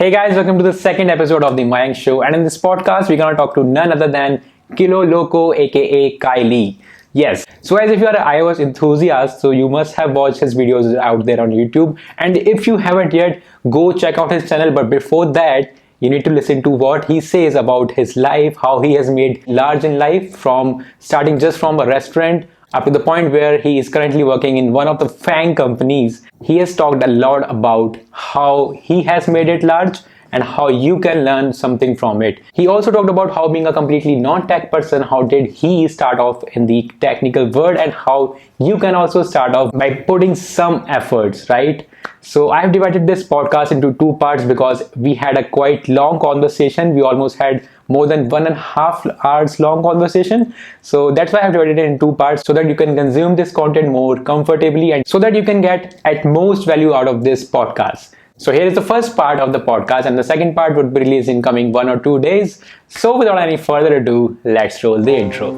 Hey guys, welcome to the second episode of the Mayank Show. And in this podcast, we're gonna talk to none other than Kilo Loco, aka Kylie. Yes. So guys, if you are an iOS enthusiast, so you must have watched his videos out there on YouTube. And if you haven't yet, go check out his channel. But before that, you need to listen to what he says about his life, how he has made large in life from starting just from a restaurant up to the point where he is currently working in one of the FANG companies. He has talked a lot about how he has made it large and how you can learn something from it. He also talked about how being a completely non-tech person, how did he start off in the technical world and how you can also start off by putting some efforts, right? So I have divided this podcast into two parts because we had a quite long conversation. We almost had more than 1.5 hours long conversation. So that's why I have divided it in two parts so that you can consume this content more comfortably and so that you can get at most value out of this podcast. So here is the first part of the podcast and the second part would be released in coming 1 or 2 days. So without any further ado, let's roll the intro.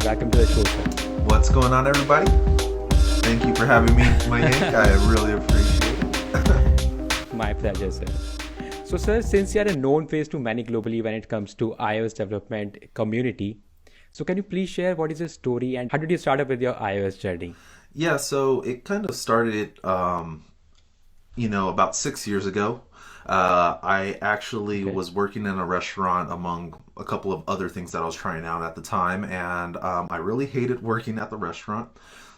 Welcome to the show, sir. What's going on, everybody? Thank you for having me, Mayank. I really appreciate it. My pleasure, sir. So, sir, since you are a known face to many globally when it comes to iOS development community, so can you please share what is your story and how did you start up with your iOS journey? Yeah, so it kind of started, about 6 years ago. I actually was working in a restaurant among a couple of other things that I was trying out at the time, and I really hated working at the restaurant.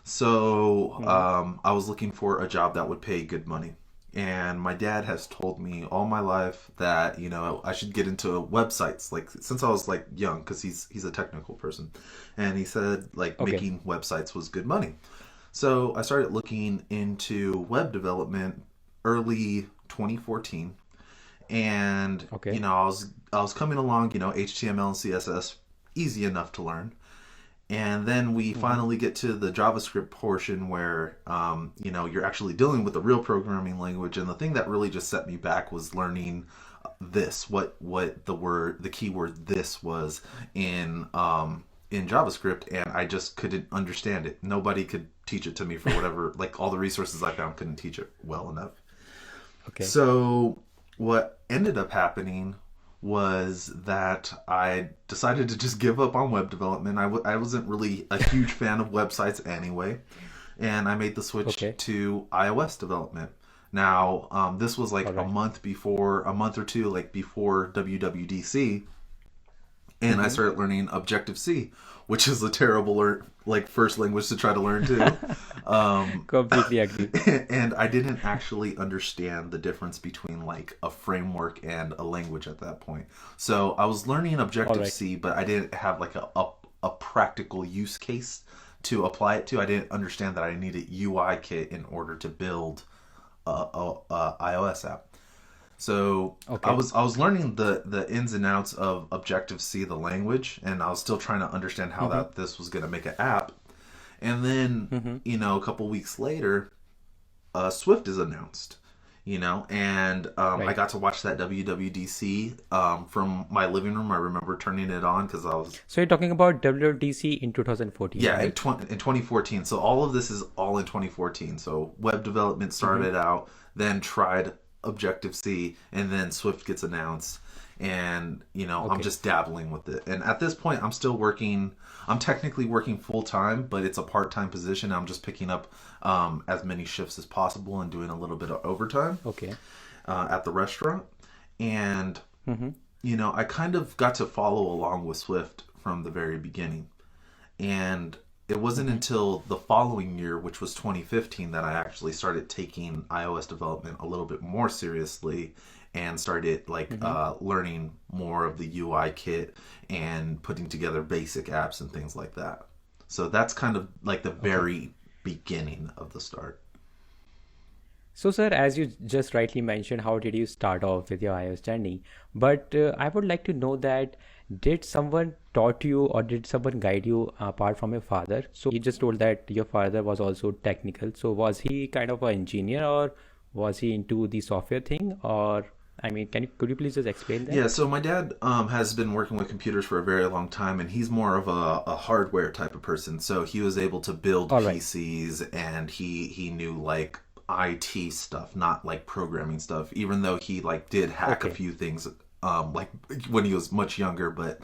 So I was looking for a job that would pay good money. And my dad has told me all my life that, I should get into websites, like since I was like young, because he's a technical person. And he said making websites was good money. So I started looking into web development early 2014. And, I was coming along, HTML and CSS, easy enough to learn. And then we finally get to the JavaScript portion where, you're actually dealing with a real programming language. And the thing that really just set me back was learning this, what the keyword this was in JavaScript. And I just couldn't understand it. Nobody could teach it to me for whatever, all the resources I found couldn't teach it well enough. Okay. So what ended up happening was that I decided to just give up on web development. I wasn't really a huge fan of websites anyway, and I made the switch to iOS development. Now, this was a month or two before WWDC, and I started learning Objective-C, which is a terrible first language to try to learn too. Completely agree. And I didn't actually understand the difference between a framework and a language at that point. So I was learning Objective-C, but I didn't have a practical use case to apply it to. I didn't understand that I needed UI kit in order to build a iOS app. So I was learning the ins and outs of Objective-C, the language, and I was still trying to understand how this was going to make an app. And then, a couple weeks later, Swift is announced, and I got to watch that WWDC from my living room. I remember turning it on because I was... So you're talking about WWDC in 2014? Yeah, right? in 2014. So all of this is all in 2014. So web development started out, then tried Objective-C, and then Swift gets announced, and I'm just dabbling with it. And at this point, I'm technically working full-time, but it's a part-time position. I'm just picking up as many shifts as possible and doing a little bit of overtime at the restaurant. And I kind of got to follow along with Swift from the very beginning. And it wasn't until the following year, which was 2015, that I actually started taking iOS development a little bit more seriously and started learning more of the UI kit and putting together basic apps and things like that. So that's kind of the very beginning of the start. So, sir, as you just rightly mentioned, how did you start off with your iOS journey? But I would like to know that did someone taught you or did someone guide you apart from your father? So you just told that your father was also technical. So was he kind of an engineer or was he into the software thing? I mean, could you please just explain that? Yeah, so my dad has been working with computers for a very long time, and he's more of a hardware type of person. So he was able to build All right. PCs, and he knew like IT stuff, not like programming stuff. Even though he like did hack a Okay. few things, like when he was much younger, but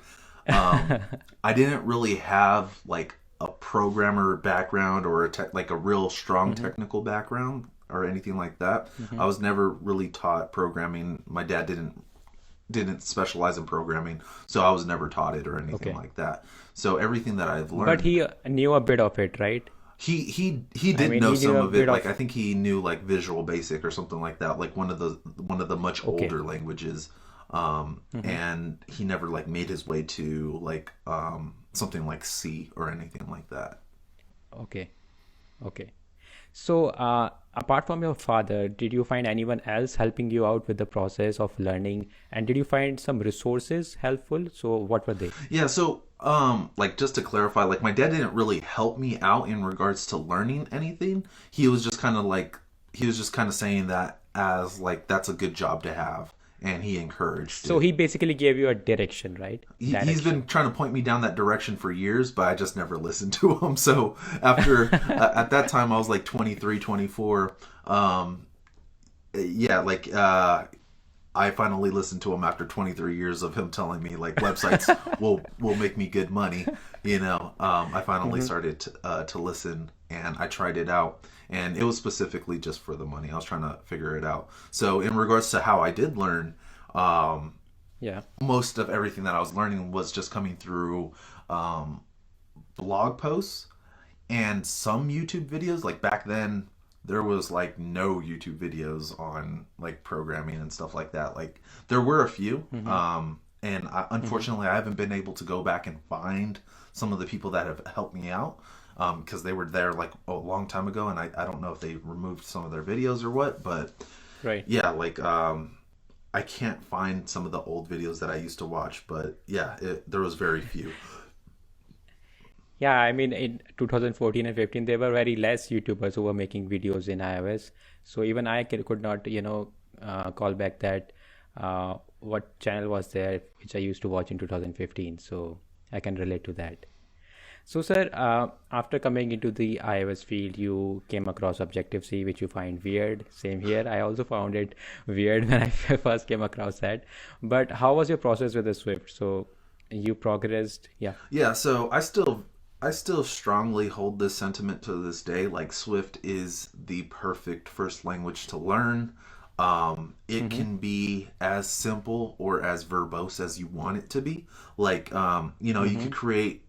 um, I didn't really have like a programmer background or like a real strong Mm-hmm. technical background or anything like that. Mm-hmm. I was never really taught programming. My dad didn't specialize in programming, so I was never taught it or anything Okay. like that. So everything that I've But learned, he knew a bit of it, right? he I did mean, know he knew some a of it. bit Like of. I think he knew like Visual Basic or something like that, like one of the much Okay. older languages. Mm-hmm. And he never like made his way to like something like C or anything like that. Okay. Okay. So, apart from your father, did you find anyone else helping you out with the process of learning? And did you find some resources helpful? So, what were they? Yeah, so like just to clarify, like my dad didn't really help me out in regards to learning anything. He was just kind of like he was just kind of saying that as like that's a good job to have, and he encouraged So, it. he basically gave you a direction, right? He's been Direction. trying to point me down that direction for years, but I just never listened to him. So after at that time I was like 23, 24. Yeah, like I finally listened to him after 23 years of him telling me like websites will make me good money. I finally Mm-hmm. started to listen, and I tried it out, and it was specifically just for the money. I was trying to figure it out. So in regards to how I did learn, um, Yeah. most of everything that I was learning was just coming through um, blog posts and some YouTube videos. Like back then, there was like no YouTube videos on like programming and stuff like that. Like there were a few, Mm-hmm. and Mm-hmm. unfortunately, I haven't been able to go back and find some of the people that have helped me out because they were there like a long time ago, and I don't know if they removed some of their videos or what, but Right. yeah, like I can't find some of the old videos that I used to watch, but yeah, there was very few. Yeah, I mean, in 2014 and 15, there were very less YouTubers who were making videos in iOS. So even I could not, call back that what channel was there which I used to watch in 2015. So I can relate to that. So, sir, after coming into the iOS field, you came across Objective-C, which you find weird. Same here. I also found it weird when I first came across that. But how was your process with the Swift? So you progressed. Yeah. Yeah, so I still strongly hold this sentiment to this day. Like Swift is the perfect first language to learn. It Mm-hmm. can be as simple or as verbose as you want it to be. Like, you Mm-hmm. could create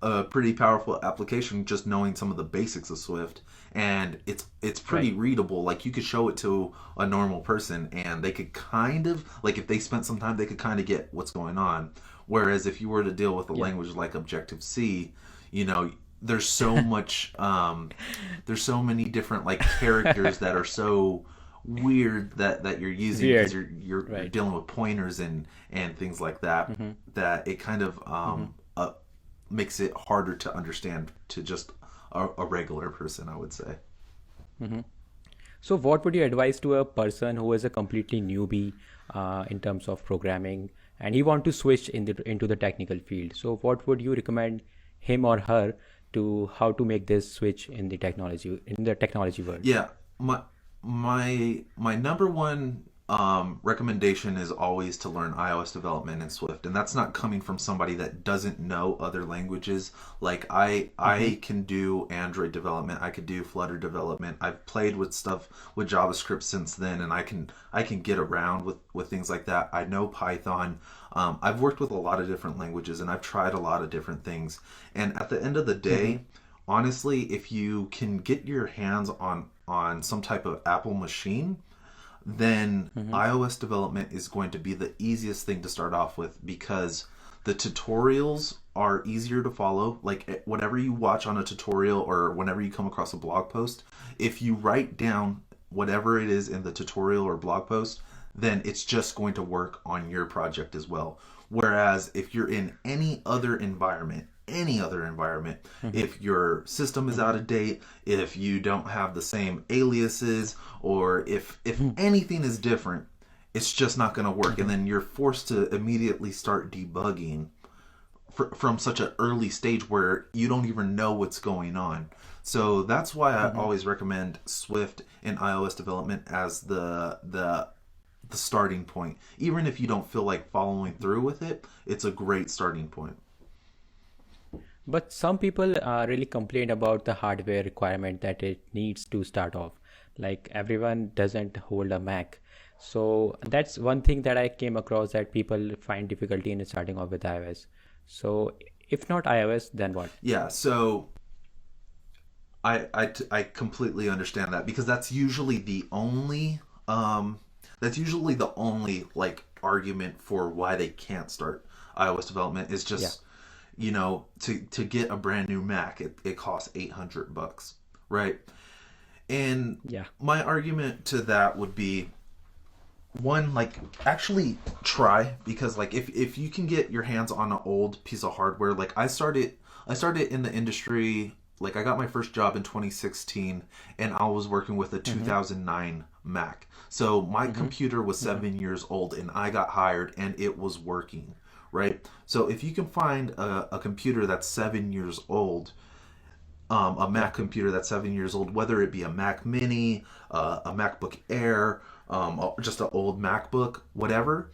a pretty powerful application just knowing some of the basics of Swift, and it's pretty Right. readable. Like you could show it to a normal person, and they could kind of like if they spent some time, they could kind of get what's going on. Whereas if you were to deal with a Yeah. language like Objective C, you know, there's so much, there's so many different like characters that are so weird that you're using because Weird. you're Right. dealing with pointers and things like that Mm-hmm. that it kind of Mm-hmm. makes it harder to understand to just a regular person, I would say. Mm-hmm. So, what would you advise to a person who is a completely newbie in terms of programming and he want to switch into the technical field? So, what would you recommend him or her to how to make this switch in the technology world? Yeah, my number one recommendation is always to learn iOS development in Swift, and that's not coming from somebody that doesn't know other languages. Like Mm-hmm. I can do Android development, I could do Flutter development. I've played with stuff with JavaScript since then, and I can get around with things like that. I know Python. I've worked with a lot of different languages, and I've tried a lot of different things. And at the end of the Mm-hmm. day, honestly, if you can get your hands on some type of Apple machine, then Mm-hmm. iOS development is going to be the easiest thing to start off with because the tutorials are easier to follow. Like whenever you watch on a tutorial or whenever you come across a blog post, if you write down whatever it is in the tutorial or blog post, then it's just going to work on your project as well. Whereas if you're in any other environment, Mm-hmm. if your system is Mm-hmm. out of date, if you don't have the same aliases, or if anything is different, it's just not going to work. And then you're forced to immediately start debugging from such an early stage where you don't even know what's going on. So that's why I always recommend Swift in iOS development as the starting point. Even if you don't feel like following through with it, it's a great starting point. But some people really complain about the hardware requirement that it needs to start off. Like everyone doesn't hold a Mac. So that's one thing that I came across, that people find difficulty in starting off with iOS. So if not iOS, then what? Yeah, so I completely understand that, because that's usually the only like argument for why they can't start iOS development is just to get a brand new Mac, it costs $800, right? And my argument to that would be, one, like, actually try, because like if you can get your hands on an old piece of hardware, like I started in the industry, like I got my first job in 2016 and I was working with a 2009 Mac. So my computer was 7 years old and I got hired and it was working, right? So if you can find a computer that's 7 years old, a Mac computer that's 7 years old, whether it be a Mac Mini, a MacBook Air, just an old MacBook, whatever.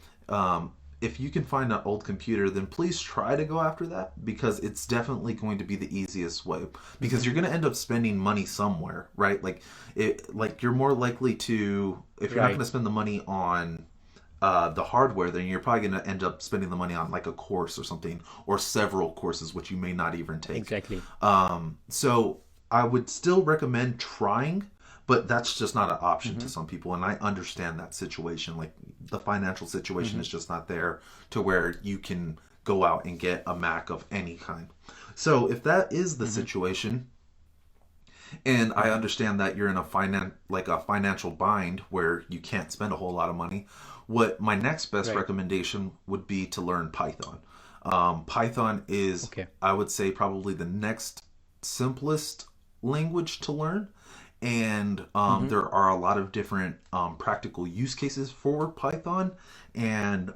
If you can find an old computer, then please try to go after that, because it's definitely going to be the easiest way. Because you're going to end up spending money somewhere, right? Like you're more likely to, if you're not going to spend the money on the hardware, then you're probably going to end up spending the money on like a course or something, or several courses, which you may not even take. Exactly. So I would still recommend trying, but that's just not an option to some people. And I understand that situation. Like the financial situation is just not there to where you can go out and get a Mac of any kind. So if that is the situation, and I understand that you're in a financial bind where you can't spend a whole lot of money, what my next best recommendation would be to learn Python. Python is, I would say, probably the next simplest language to learn. And there are a lot of different practical use cases for Python, and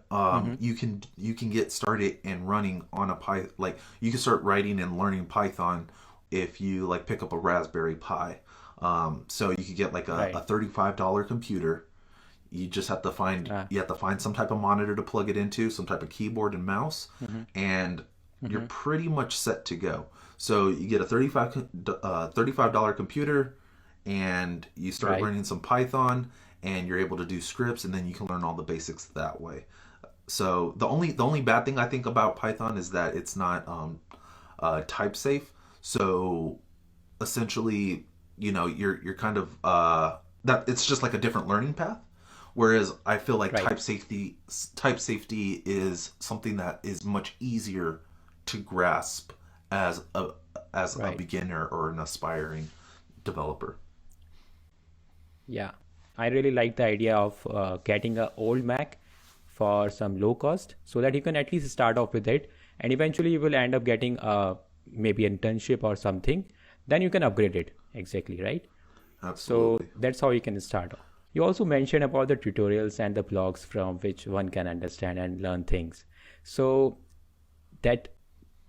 you can get started and running on a Python. Like you can start writing and learning Python if you like pick up a Raspberry Pi. So you could get like a $35 computer. You just have to find some type of monitor to plug it into, some type of keyboard and mouse, and you're pretty much set to go. So you get a $35 computer, and you start learning some Python, and you're able to do scripts, and then you can learn all the basics that way. So the only bad thing I think about Python is that it's not type safe. So essentially, you're kind of that it's just like a different learning path. Whereas I feel like type safety is something that is much easier to grasp as a beginner or an aspiring developer. Yeah, I really like the idea of getting an old Mac for some low cost, so that you can at least start off with it, and eventually you will end up getting maybe an internship or something. Then you can upgrade it. Exactly, right? Absolutely. So that's how you can start off. You also mentioned about the tutorials and the blogs from which one can understand and learn things. So that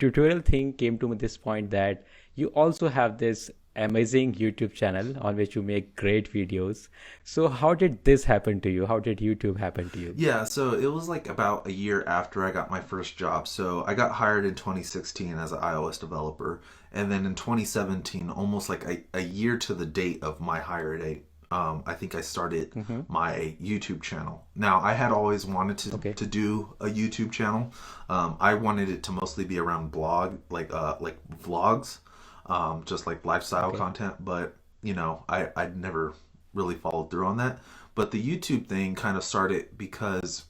tutorial thing came to this point that you also have this amazing YouTube channel on which you make great videos. So how did this happen to you? How did YouTube happen to you? Yeah, so it was like about a year after I got my first job. So I got hired in 2016 as an iOS developer. And then in 2017, almost like a year to the date of my hire date, I think I started my YouTube channel. Now, I had always wanted to do a YouTube channel. I wanted it to mostly be around like vlogs, just like lifestyle content. But, I'd never really followed through on that. But the YouTube thing kind of started because,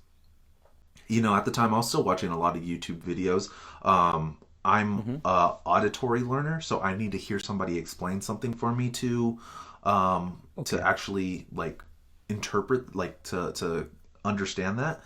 at the time I was still watching a lot of YouTube videos. I'm a auditory learner, so I need to hear somebody explain something for me to actually like interpret, like to understand that.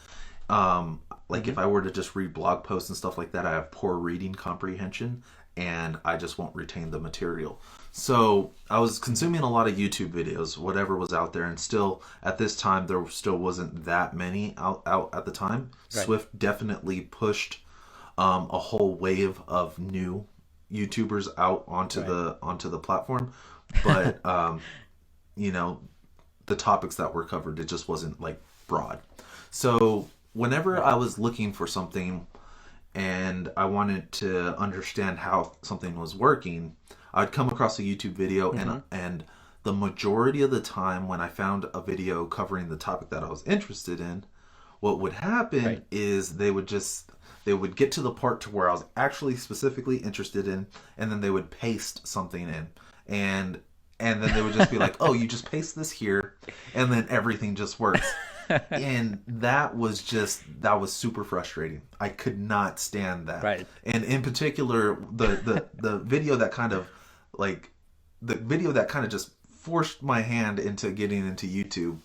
Like if I were to just read blog posts and stuff like that, I have poor reading comprehension, and I just won't retain the material. So I was consuming a lot of YouTube videos, whatever was out there, and still at this time there still wasn't that many out at the time. Right. Swift definitely pushed a whole wave of new YouTubers out onto the platform, but you know, the topics that were covered, it just wasn't like broad. So whenever I was looking for something and I wanted to understand how something was working, I'd come across a YouTube video, and the majority of the time when I found a video covering the topic that I was interested in, what would happen is they would get to the part to where I was actually specifically interested in, and then they would paste something in, and then they would just be like, "Oh, you just paste this here, and then everything just works." And that was super frustrating. I could not stand that. Right. And in particular, the video that kind of just forced my hand into getting into YouTube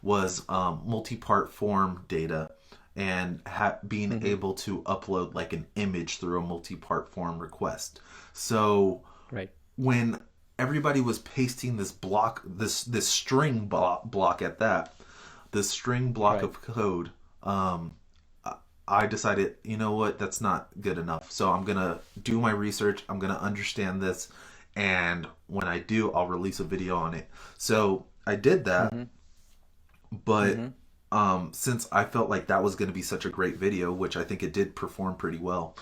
was multi-part form data, and being able to upload like an image through a multi-part form request. So when everybody was pasting this block, this string block at that, this string block of code, I decided, you know what, that's not good enough. So I'm going to do my research. I'm going to understand this. And when I do, I'll release a video on it. So I did that. But since I felt like that was going to be such a great video, which I think it did perform pretty well,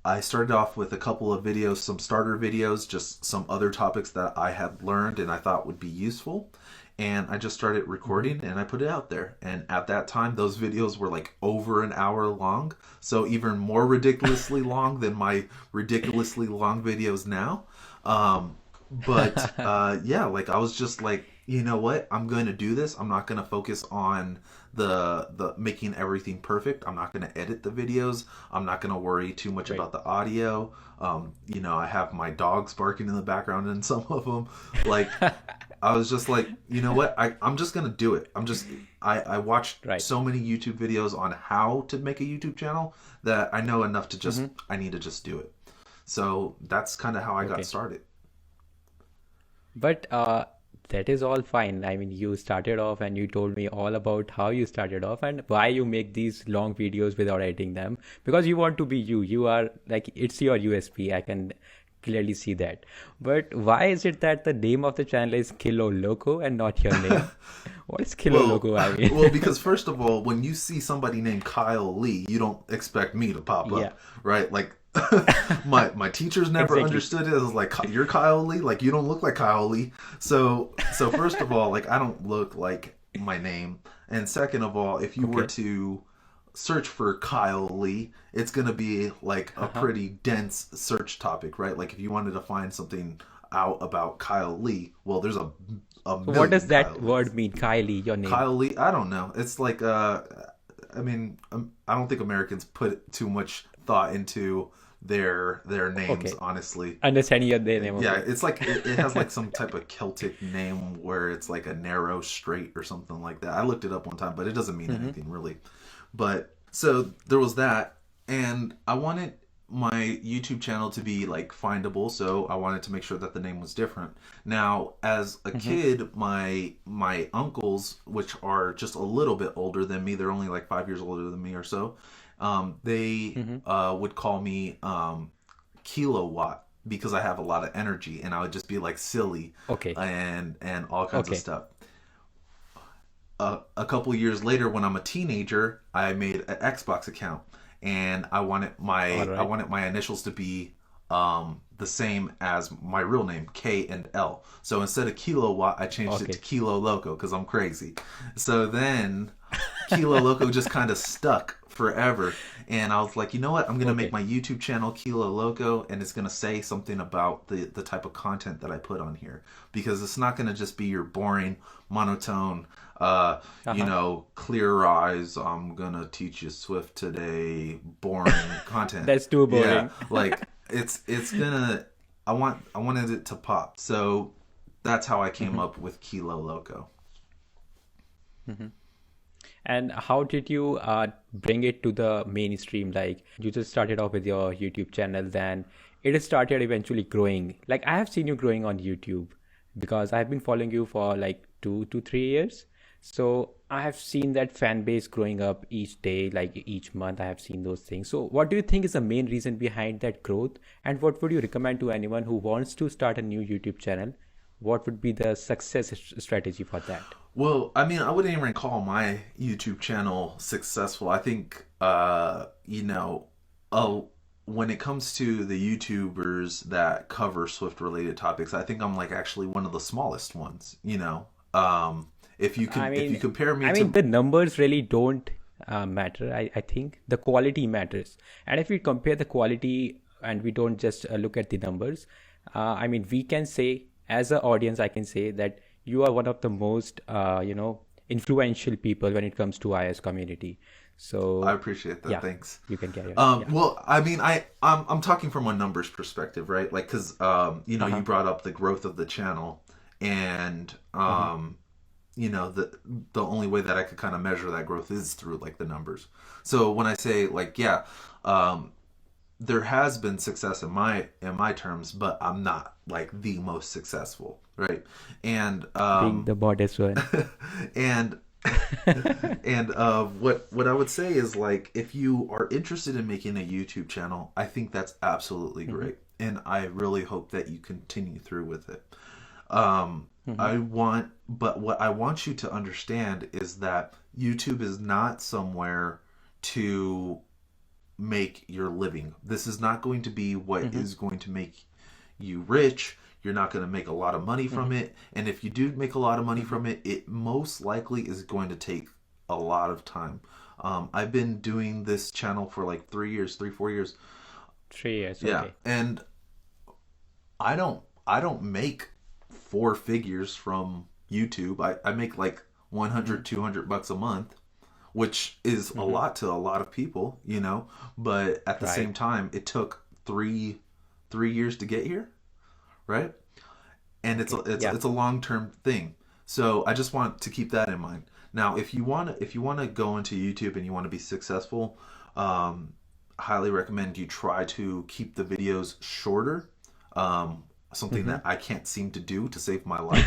I started off with a couple of videos, some starter videos, just some other topics that I had learned and I thought would be useful. And I just started recording and I put it out there. And at that time, those videos were like over an hour long. So even more ridiculously long than my ridiculously long videos now. Yeah, like I was just like, you know what? I'm going to do this. I'm not going to focus on the making everything perfect. I'm not going to edit the videos. I'm not going to worry too much about the audio. You know, I have my dogs barking in the background in some of them. Like, I was just like, you know what? I'm just going to do it. I watched so many YouTube videos on how to make a YouTube channel that I know enough to just, I need to just do it. So that's kind of how I got started. But that is all fine. I mean, you started off and you told me all about how you started off and why you make these long videos without editing them. Because you want to be you. You are like, it's your USP. I can clearly see that. But why is it that the name of the channel is Kilo Loco and not your name? What is Kilo Loco? I mean, well, because first of all, when you see somebody named Kyle Lee, you don't expect me to pop up, right? Like, my teachers never understood it. It was like, you're Kyle Lee, like you don't look like Kyle Lee. So first of all, like I don't look like my name, and second of all, if you were to search for Kyle Lee, it's gonna be like a pretty dense search topic, right? Like if you wanted to find something out about Kyle Lee, well, there's a what does that word mean, Kylie? Your name? Kyle Lee? I don't know. It's like I mean, I don't think Americans put too much thought into their names, honestly. Understanding their name. Yeah, it's like it has like some type of Celtic name where it's like a narrow strait or something like that. I looked it up one time, but it doesn't mean anything really. But so there was that, and I wanted my YouTube channel to be like findable, so I wanted to make sure that the name was different. Now, as a kid, my uncles, which are just a little bit older than me, they're only like 5 years older than me or so, they would call me Kilowatt because I have a lot of energy, and I would just be like silly and all kinds of stuff. A couple years later, when I'm a teenager, I made an Xbox account, and I wanted my initials to be the same as my real name, K and L. So instead of Kilowatt, I changed it to Kilo Loco because I'm crazy. So then Kilo Loco just kind of stuck forever, and I was like, you know what? I'm gonna make my YouTube channel Kilo Loco, and it's gonna say something about the type of content that I put on here, because it's not gonna just be your boring, monotone, you know, clear eyes, I'm gonna teach you Swift today, boring content. That's too boring. Yeah, like it's gonna. I wanted it to pop, so that's how I came up with Kilo Loco. And how did you bring it to the mainstream? Like you just started off with your YouTube channel, then it started eventually growing. Like I have seen you growing on YouTube because I've been following you for like 2 to 3 years. So I have seen that fan base growing up each day, like each month. I have seen those things. So what do you think is the main reason behind that growth? And what would you recommend to anyone who wants to start a new YouTube channel? What would be the success strategy for that? Well, I mean, I wouldn't even call my YouTube channel successful. I think, uh, when it comes to the YouTubers that cover Swift related topics, I think I'm like actually one of the smallest ones, if you compare me I to, mean, the numbers really don't matter. I think the quality matters. And if we compare the quality and we don't just look at the numbers, I mean, we can say as an audience, I can say that you are one of the most, influential people when it comes to iOS community. I So appreciate that. yeah, Thanks. you can carry on. Yeah. Well, I mean, I'm talking from a numbers perspective, right? Like, because you Uh-huh. brought up the growth of the channel, and Uh-huh. the only way that I could kind of measure that growth is through like the numbers. So when I say like, yeah, um, there has been success in my terms, but I'm not like the most successful, right? And Being the modest one. and what I would say is like if you are interested in making a YouTube channel, I think that's absolutely Mm-hmm. great, and I really hope that you continue through with it. Mm-hmm. But what I want you to understand is that YouTube is not somewhere to make your living. This is not going to be what Mm-hmm. is going to make you rich. You're not going to make a lot of money from Mm-hmm. it. And if you do make a lot of money Mm-hmm. from it, it most likely is going to take a lot of time. I've been doing this channel for like 3 years, 4 years. 3 years. Yeah. Okay. And I don't make four figures from YouTube. I make like Mm-hmm. 100, $200 a month, which is a Mm-hmm. lot to a lot of people, but at the same Right. time it took three years to get here, right? And it's a, Okay. it's Yeah. it's a long-term thing. So I just want to keep that in mind. Now, if you want to go into YouTube and you want to be successful, um highly recommend you try to keep the videos shorter. Something Mm-hmm. that I can't seem to do to save my life.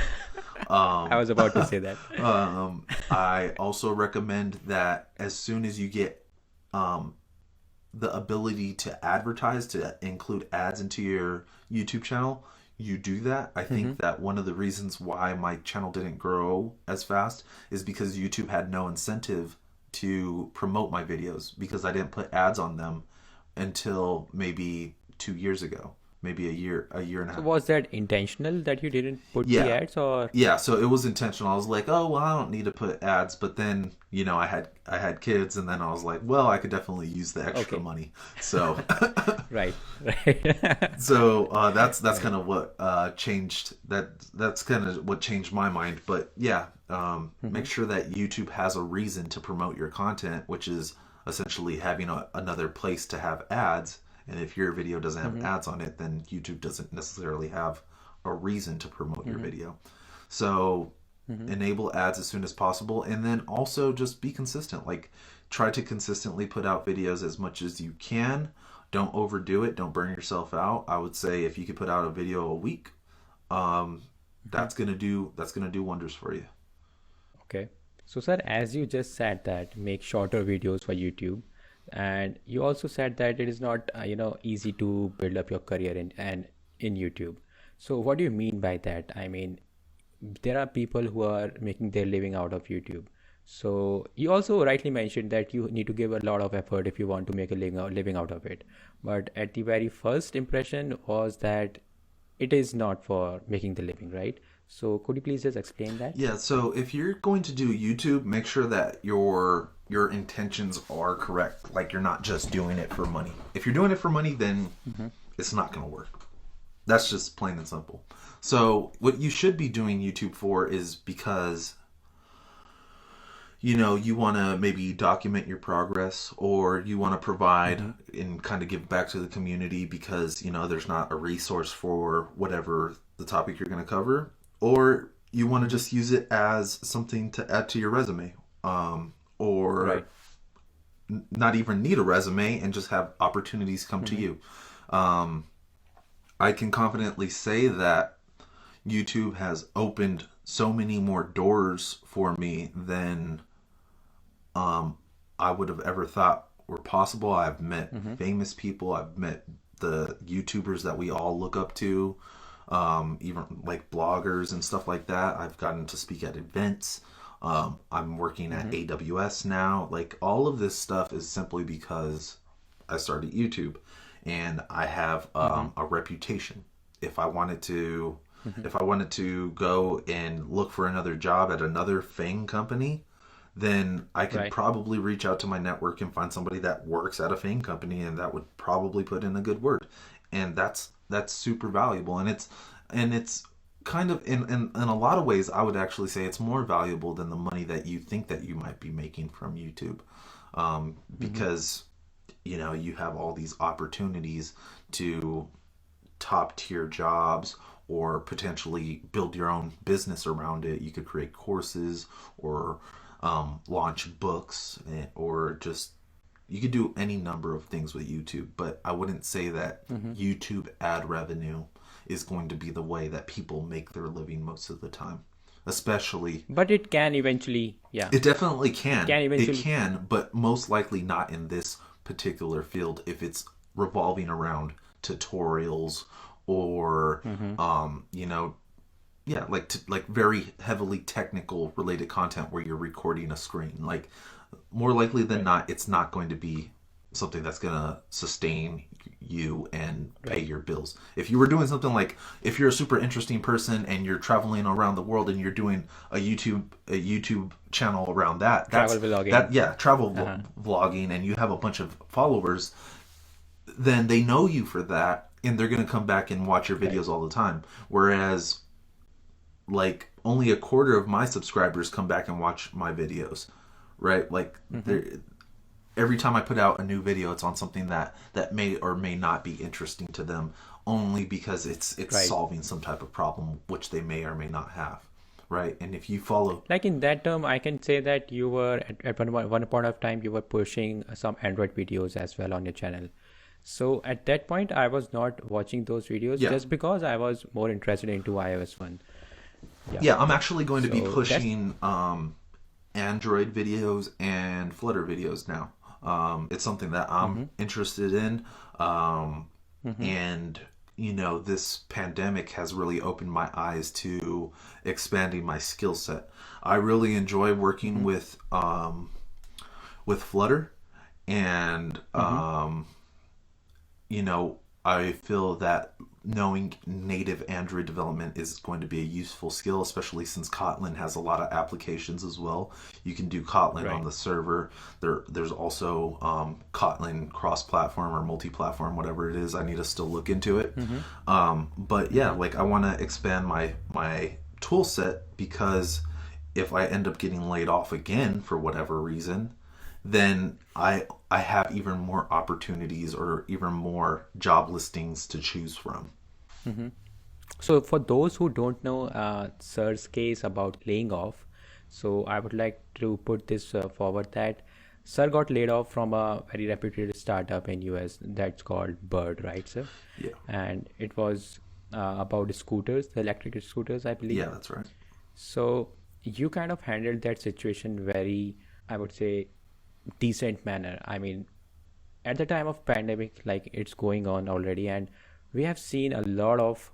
I was about to say that. I also recommend that as soon as you get um, the ability to advertise, to include ads into your YouTube channel, you do that. I Mm-hmm. think that one of the reasons why my channel didn't grow as fast is because YouTube had no incentive to promote my videos because I didn't put ads on them until maybe 2 years ago, maybe a year and a So half. was that intentional that you didn't put the Yeah, ads or yeah, so it was intentional. I was like, oh well, I don't need to put ads, but then I had kids, and then I was like, well, I could definitely use the extra okay. money. So Right. Right. that's Right. kind of what changed that. That's kind of what changed my mind. But yeah, Mm-hmm. make sure that YouTube has a reason to promote your content, which is essentially having another place to have ads. And if your video doesn't have Mm-hmm. ads on it, then YouTube doesn't necessarily have a reason to promote your Mm-hmm. video. So Mm-hmm. enable ads as soon as possible, and then also just be consistent. Like, try to consistently put out videos as much as you can. Don't overdo it. Don't burn yourself out. I would say if you could put out a video a week, um, Mm-hmm. that's gonna do wonders for you. Okay. So, sir, as you just said that make shorter videos for YouTube, and you also said that it is not, easy to build up your career in YouTube. So, what do you mean by that? I mean, there are people who are making their living out of YouTube. So, you also rightly mentioned that you need to give a lot of effort if you want to make a living out of it. But at the very first impression was that it is not for making the living, right? So, could you please just explain that? Yeah, so if you're going to do YouTube, make sure that your intentions are correct. Like, you're not just doing it for money. If you're doing it for money, then Mm-hmm. it's not going to work. That's just plain and simple. So what you should be doing YouTube for is because you want to maybe document your progress, or you want to provide Mm-hmm. and kind of give back to the community because there's not a resource for whatever the topic you're going to cover, or you want to Mm-hmm. just use it as something to add to your resume, or Right. not even need a resume and just have opportunities come to you. Um, I can confidently say that YouTube has opened so many more doors for me than I would have ever thought were possible. I've met famous people. I've met the YouTubers that we all look up to, even like bloggers and stuff like that. I've gotten to speak at events. I'm working at AWS now. Like all of this stuff is simply because I started YouTube, and I have a reputation. If I wanted to, if I wanted to go and look for another job at another FANG company, then I could Right. probably reach out to my network and find somebody that works at a FANG company, and that would probably put in a good word. And that's super valuable. And it's kind of in a lot of ways, I would actually say it's more valuable than the money that you think that you might be making from YouTube. Because you have all these opportunities to top tier jobs, or potentially build your own business around it. You could create courses, or launch books, or just you could do any number of things with YouTube. But I wouldn't say that YouTube ad revenue is going to be the way that people make their living most of the time. Especially, But it can eventually, yeah, it definitely it can. can It eventually. can, but most likely not in this particular field if it's revolving around tutorials, or yeah, like very heavily technical related content where you're recording a screen. Like more likely than Right. not, it's not going to be something that's going to sustain you and pay Right. your bills. If you were doing something like, if you're a super interesting person and you're traveling around the world and you're doing a YouTube channel around that, Travel vlogging. yeah, travel Uh-huh. vlogging, and you have a bunch of followers, then they know you for that, and they're going to come back and watch your Right. videos all the time. Whereas, like, only a quarter of my subscribers come back and watch my videos, right? Like, every time I put out a new video, it's on something that may or may not be interesting to them, only because it's Right. solving some type of problem which they may or may not have, right? And if you follow, Like in that term, I can say that you were at one point of time you were pushing some Android videos as well on your channel. So at that point, I was not watching those videos yeah, just because I was more interested into iOS one. Yeah. yeah, I'm actually going to be So that's pushing Android videos and Flutter videos now. It's something that I'm interested in. And, this pandemic has really opened my eyes to expanding my skill set. I really enjoy working with Flutter, and I feel that knowing native Android development is going to be a useful skill, especially since Kotlin has a lot of applications as well. You can do Kotlin on right. the server. There's also Kotlin cross-platform or multi-platform, whatever it is. I need to still look into it. But yeah, like I want to expand my tool set, because if I end up getting laid off again for whatever reason, then I have even more opportunities or even more job listings to choose from. So for those who don't know Sir's case about laying off, so I would like to put this forward that Sir got laid off from a very reputed startup in US that's called Bird, right, sir? Yeah. And it was about scooters, the electric scooters, I believe. Yeah, that's right. So you kind of handled that situation very, I would say, decent manner. I mean, at the time of pandemic, like it's going on already, and we have seen a lot of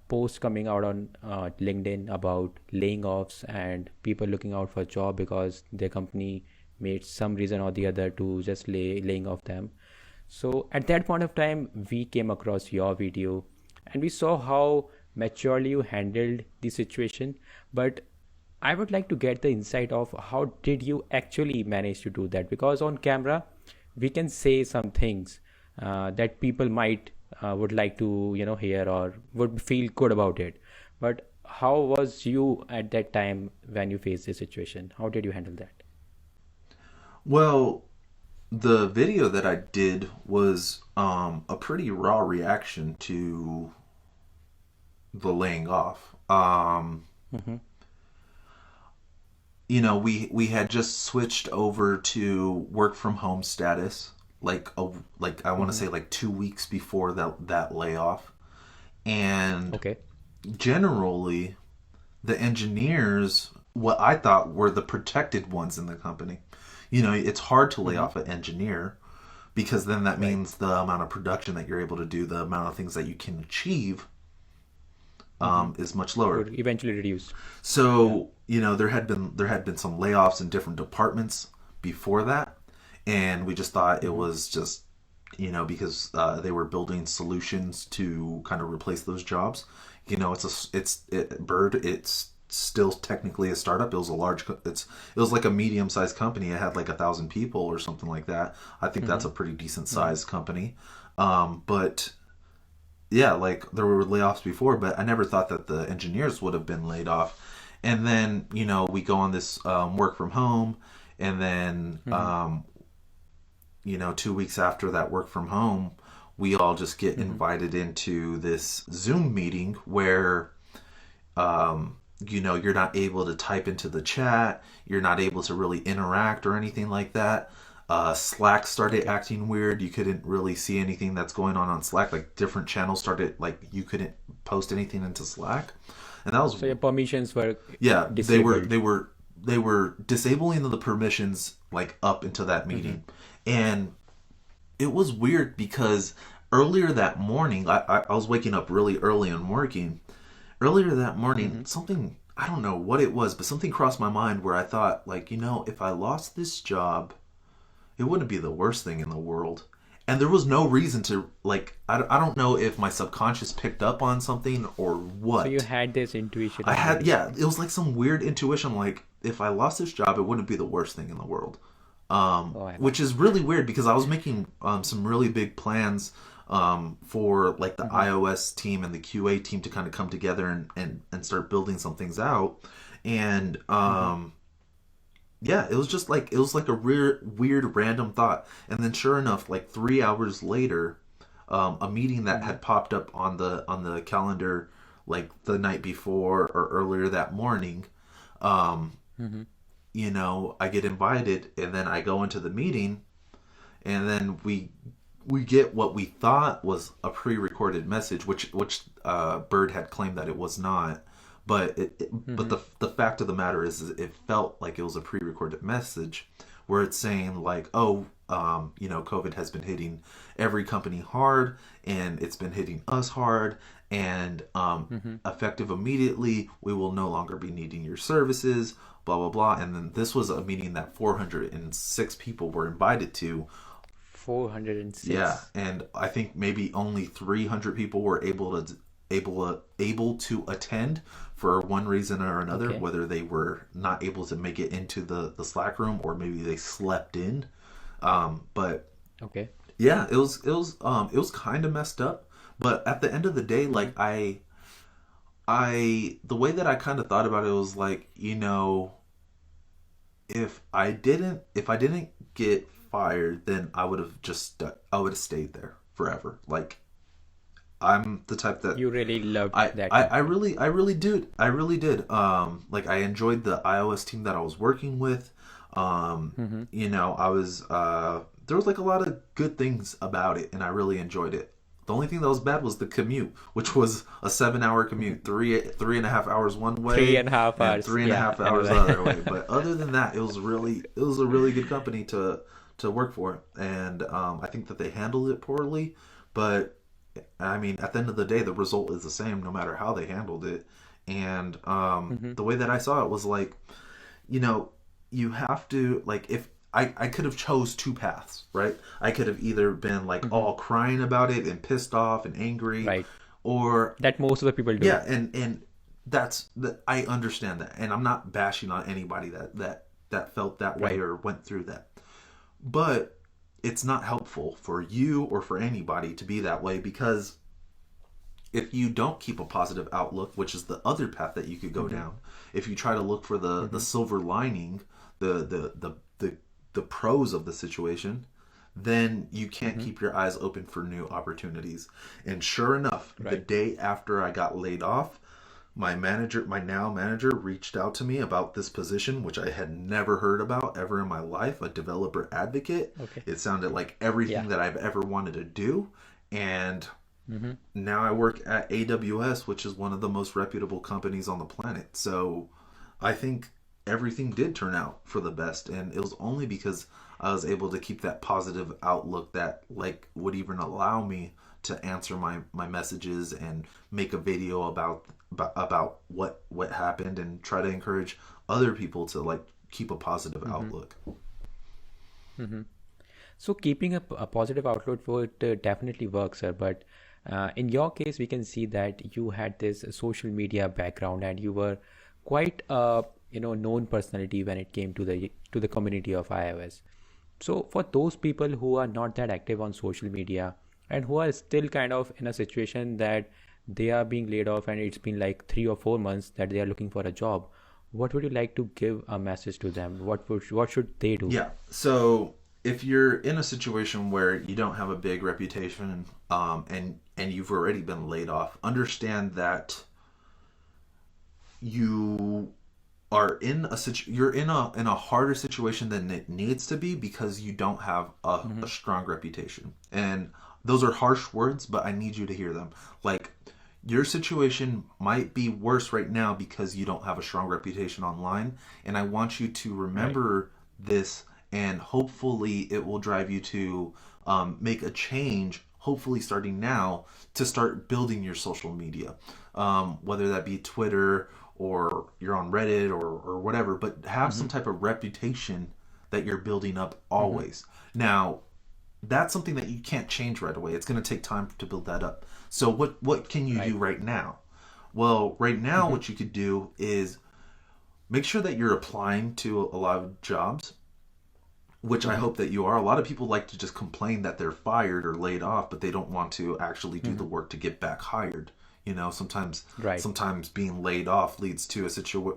posts coming out on LinkedIn about laying offs and people looking out for a job because their company made some reason or the other to just laying off them. So at that point of time, we came across your video and we saw how maturely you handled the situation. But I would like to get the insight of how did you actually manage to do that? Because on camera, we can say some things that people might would like to hear or would feel good about it. But how was you at that time when you faced this situation? How did you handle that? Well, the video that I did was a pretty raw reaction to the laying off. we had just switched over to work from home status, like I want to say like 2 weeks before that layoff, and Okay. generally the engineers, what I thought were the protected ones in the company. It's hard to lay off an engineer because then that Right. means the amount of production that you're able to do, the amount of things that you can achieve, is much lower. Would eventually reduce. Yeah. So, there had been some layoffs in different departments before that, and we just thought it was just because they were building solutions to kind of replace those jobs. Bird. It's still technically a startup. It was a large. It was like a medium-sized company. It had like 1,000 people or something like that. I think that's a pretty decent sized company. But yeah, like there were layoffs before, but I never thought that the engineers would have been laid off. And then we go on this work from home, and then 2 weeks after that work from home, we all just get invited into this Zoom meeting where you're not able to type into the chat, you're not able to really interact or anything like that. Slack started acting weird. You couldn't really see anything that's going on Slack. Like different channels started, like you couldn't post anything into Slack, and that was So your permissions were yeah. They were disabled. they were they were disabling the permissions like up into that meeting, and it was weird because earlier that morning, I was waking up really early and working. Earlier that morning, something, I don't know what it was, but something crossed my mind where I thought, like, if I lost this job, it wouldn't be the worst thing in the world. And there was no reason to, like, I don't know if my subconscious picked up on something or So you what. had this intuition I had, already. yeah, it was like some weird intuition, like, if I lost this job, it wouldn't be the worst thing in the world. Oh, I Which is really weird because I was making some really big plans for like the iOS team and the QA team to kind of come together and start building some things out. And yeah, it was like a weird random thought. And then sure enough, like 3 hours later, a meeting that had popped up on the calendar like the night before or earlier that morning, um, I get invited, and then I go into the meeting, and then we get what we thought was a pre-recorded message, which Bird had claimed that it was not. But but the fact of the matter is it felt like it was a pre-recorded message, where it's saying like, oh, COVID has been hitting every company hard, and it's been hitting us hard, and effective immediately, we will no longer be needing your services, blah blah blah. And then this was a meeting that 406 people were invited to. Yeah, 406. and I think maybe only 300 people were able to attend for one reason or another, Okay. whether they were not able to make it into the Slack room or maybe they slept in. But Okay. yeah, it was kind of messed up. But at the end of the day, like the way that I kind of thought about it was like, if I didn't get fired, then I would have stayed there forever. Like I'm the type that You really loved I, that I, I company. really I really did. I really did. Like I enjoyed the iOS team that I was working with. I was there was like a lot of good things about it, and I really enjoyed it. The only thing that was bad was the commute, which was a 7 hour commute, three and a half hours one Three way and a half and hours. three and a Yeah, half I know hours the other way. that. But other than that, it was a really good company to work for, and I think that they handled it poorly, but I mean, at the end of the day, the result is the same no matter how they handled it. And the way that I saw it was like, you know, you have to like if I could have chose two paths, right? I could have either been like all crying about it and pissed off and angry, Right. or That most of the people do. yeah, and that's that I understand that, and I'm not bashing on anybody that felt that way Right. or went through that, but it's not helpful for you or for anybody to be that way because if you don't keep a positive outlook, which is the other path that you could go down, if you try to look for the silver lining, the pros of the situation, then you can't keep your eyes open for new opportunities. And sure enough, the Right. day after I got laid off, my now manager, reached out to me about this position, which I had never heard about ever in my life, a developer advocate. Okay. It sounded like Yeah. everything that I've ever wanted to do. And Mm-hmm. now I work at AWS, which is one of the most reputable companies on the planet. So I think everything did turn out for the best. And it was only because I was able to keep that positive outlook that like would even allow me to answer my messages and make a video about what happened and try to encourage other people to like keep a positive Mm-hmm. outlook. Mm-hmm. So keeping a positive outlook would definitely work, sir. But in your case, we can see that you had this social media background and you were quite a known personality when it came to the community of iOS. So for those people who are not that active on social media and who are still kind of in a situation that they are being laid off and it's been like 3 or 4 months that they are looking for a job, what would you like to give a message to them? What should they do? Yeah. So if you're in a situation where you don't have a big reputation, and you've already been laid off, understand that you are you're in a harder situation than it needs to be because you don't have Mm-hmm. a strong reputation. And those are harsh words, but I need you to hear them. Like, your situation might be worse right now because you don't have a strong reputation online, and I want you to Right. remember this, and hopefully it will drive you to make a change, hopefully starting now, to start building your social media, whether that be Twitter or you're on Reddit or whatever, but have Mm-hmm. some type of reputation that you're building up Mm-hmm. always. Now, that's something that you can't change right away. It's going to take time to build that up. So what can you Right. do right now? Well, right now Mm-hmm. what you could do is make sure that you're applying to a lot of jobs, which I Mm-hmm. hope that you are. A lot of people like to just complain that they're fired or laid off, but they don't want to actually do the Mm-hmm. work to get back hired. Right. Sometimes being laid off leads to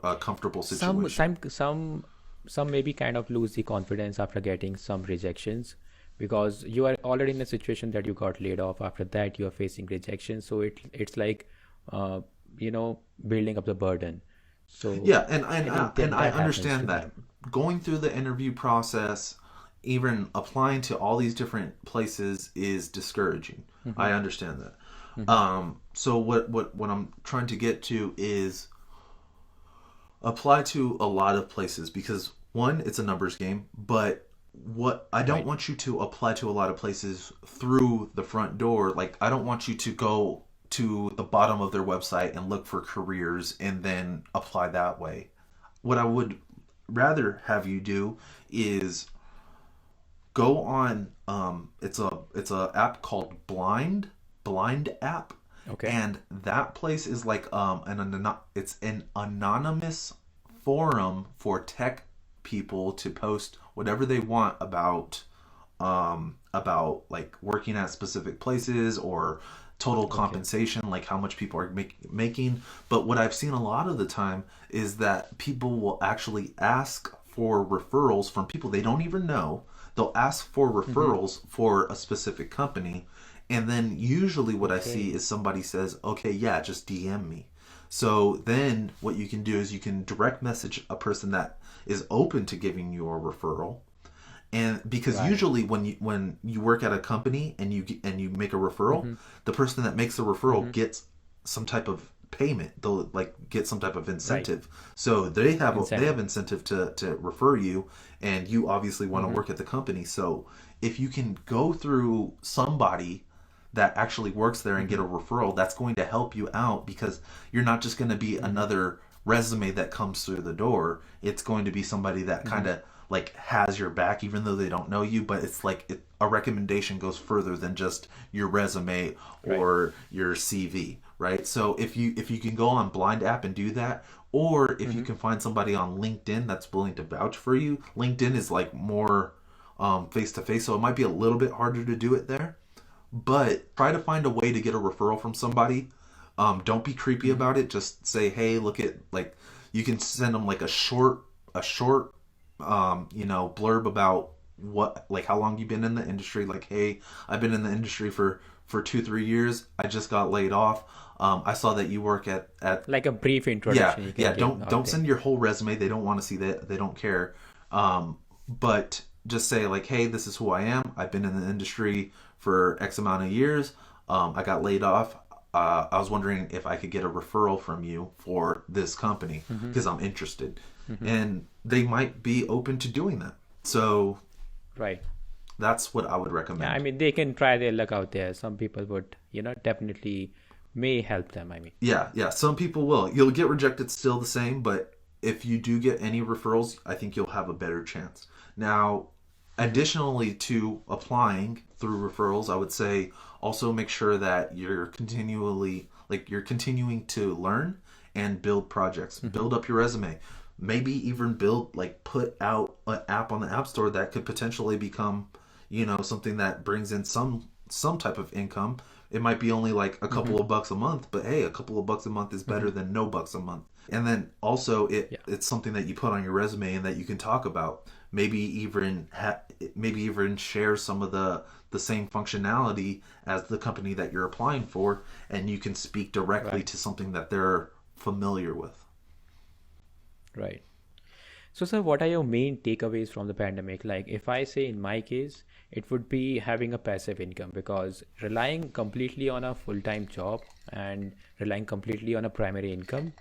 a comfortable Some situation. some some some maybe kind of lose the confidence after getting some rejections because you are already in a situation that you got laid off. After that, you are facing rejection. So it's like uh, building up the burden. So Yeah, I think and that I that happens understand to that them. going through the interview process, even applying to all these different places is discouraging. Mm-hmm. I understand that. Mm-hmm. So what I'm trying to get to is apply to a lot of places because one, it's a numbers game, but what I don't Right. want you to apply to a lot of places through the front door. Like, I don't want you to go to the bottom of their website and look for careers and then apply that way. What I would rather have you do is go on, it's a app called Blind app, Okay. and that place is like it's an anonymous forum for tech people to post whatever they want about like working at specific places or total Okay. compensation, like how much people are making. But what I've seen a lot of the time is that people will actually ask for referrals from people they don't even know. They'll ask for Mm-hmm. referrals for a specific company, and then usually what I see Okay. is somebody says, okay, yeah, just DM me. So then what you can do is you can direct message a person that is open to giving you a referral. And because Right. usually when you work at a company and you make a referral, Mm-hmm. the person that makes the referral Mm-hmm. gets some type of payment. They'll like get some type of Right. incentive. So they have Incentive. incentive to refer you, and you obviously want to Mm-hmm. work at the company. So if you can go through somebody that actually works there and get Mm-hmm. a referral, that's going to help you out because you're not just going to be Mm-hmm. another resume that comes through the door. It's going to be somebody that Mm-hmm. kind of like has your back even though they don't know you, but it's like a recommendation goes further than just your resume Right. or your CV, right? So if you can go on Blind app and do that, or if you Mm-hmm. can find somebody on LinkedIn that's willing to vouch for you. LinkedIn is like more face to face, so it might be a little bit harder to do it there, but try to find a way to get a referral from somebody. Don't be creepy Mm-hmm. about it. Just say, hey, look at you can send them like a short blurb about how long you've been in the industry. Like, hey, I've been in the industry for 2-3 years. I just got laid off. I saw that you work at Like a brief yeah, introduction you can yeah. give out Don't there. send your whole resume. They don't want to see that. They don't care. But just say like, hey, this is who I am. I've been in the industry for X amount of years. I got laid off. I was wondering if I could get a referral from you for this company because I'm interested, and they might be open to doing that. So Right. that's what I would Yeah, I recommend. mean, they can try their luck out there. Some people would, definitely may help them. I mean, Yeah, yeah. Some people will. You'll get rejected still the same, but if you do get any referrals, I think you'll have a better chance. Now, additionally to applying through referrals, I would say also make sure that you're continuing to learn and build projects. Build up your resume. Maybe even put out an app on the App Store that could potentially become, something that brings in some type of income. It might be only like a couple of bucks a month, but hey, a couple of bucks a month is better than no bucks a month. And then also yeah, it's something that you put on your resume and that you can talk about. Maybe even share some of the same functionality as the company that you're applying for, and you can speak directly right, to something that they're familiar with. right. So, sir, what are your main takeaways from the pandemic? Like, if I say in my case, it would be having a passive income because relying completely on a full-time job and relying completely on a primary income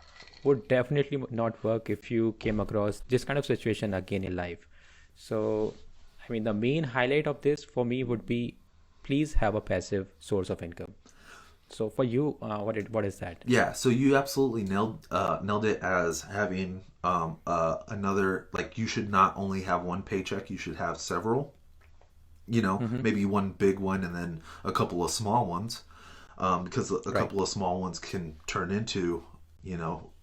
would definitely not work if you came across this kind of situation again in life. So, I mean, the main highlight of this for me would be please have a passive source of income. So, for you, what is that? Yeah, so you absolutely nailed it as having another, like, you should not only have one paycheck, you should have several. Mm-hmm. Maybe one big one and then a couple of small ones, because a Right. couple of small ones can turn into,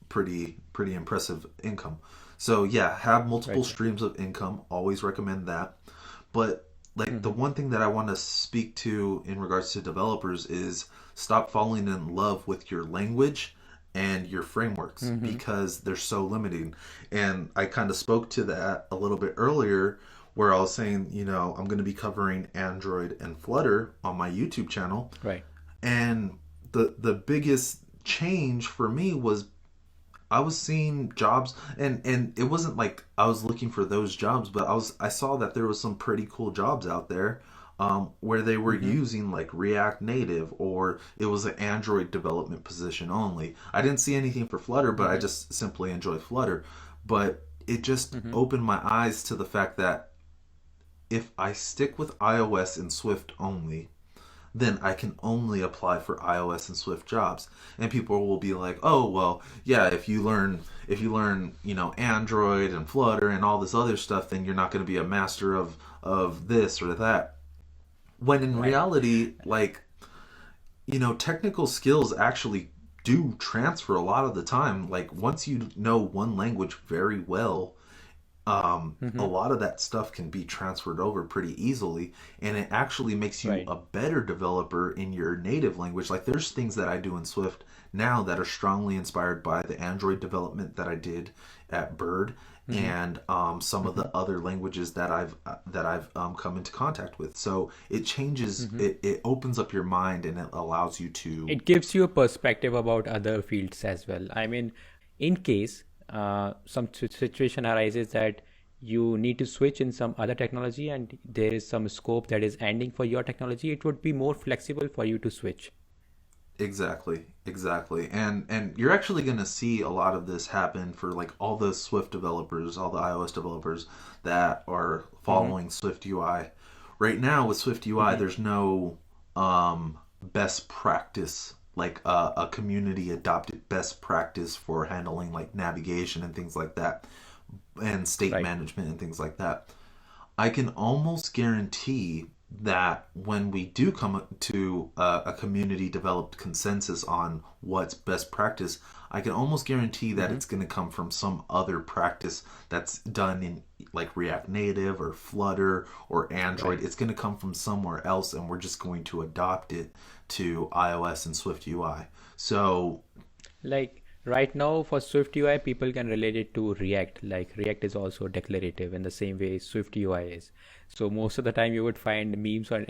pretty impressive income. So yeah, have multiple Right, right. streams of income. Always recommend that. But like the Mm-hmm. one thing that I want to speak to in regards to developers is stop falling in love with your language and your frameworks Mm-hmm. because they're so limiting. And I kind of spoke to that a little bit earlier where I was saying, I'm going to be covering Android and Flutter on my YouTube channel. Right. And the biggest change for me was I was seeing jobs, and it wasn't like I was looking for those jobs, but I saw that there was some pretty cool jobs out there, where they were Mm-hmm. using like React Native, or it was an Android development position only. I didn't see anything for Flutter, but I Mm-hmm. just simply enjoy Flutter. But it just Mm-hmm. opened my eyes to the fact that if I stick with iOS and Swift only, then I can only apply for iOS and Swift jobs. And people will be like, "Oh, well, yeah, if you learn, Android and Flutter and all this other stuff, then you're not going to be a master of this or that." When in Right. reality, like, technical skills actually do transfer a lot of the time. Like once you know one language very well, a Mm-hmm. lot of that stuff can be transferred over pretty easily, and it actually makes you Right. a better developer in your native language. Like there's things that I do in Swift now that are strongly inspired by the Android development that I did at Bird, Mm-hmm. and some of Mm-hmm. the other languages that I've come into contact with. So it changes, Mm-hmm. it opens up your mind and it allows you to. It gives you a perspective about other fields as well. I mean, in case some situation arises that you need to switch in some other technology and there is some scope that is ending for your technology, it would be more flexible for you to switch. Exactly, exactly. And you're actually going to see a lot of this happen for like all the Swift developers, all the iOS developers that are Mm-hmm. following Swift UI. Right now with Swift UI, Mm-hmm. there's no best practice, like a community adopted best practice for handling like navigation and things like that, and state Right. management and things like that. I can almost guarantee that when we do come to a community developed consensus on what's best practice, I can almost guarantee that Mm-hmm. it's going to come from some other practice that's done in like React Native or Flutter or Right. Android. It's going to come from somewhere else, and we're just going to adopt it to iOS and Swift UI. So, Like Right now, for SwiftUI, people can relate it to React. Like React is also declarative in the same way SwiftUI is. So most of the time, you would find memes on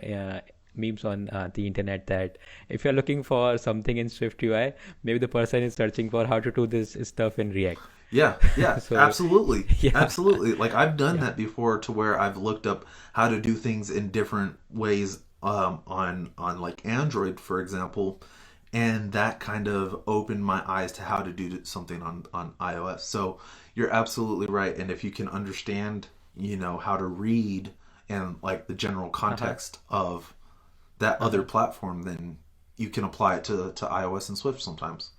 the internet that if you're looking for something in SwiftUI, maybe the person is searching for how to do this stuff in React. Yeah, yeah, So absolutely. yeah, Absolutely. Like I've done yeah. that before to where I've looked up how to do things in different ways on like Android, for example, and that kind of opened my eyes to how to do something on iOS. So you're absolutely right. And if you can understand, how to read and like the general Uh-huh. context of that other Uh-huh. platform, then you can apply it to iOS and Swift sometimes.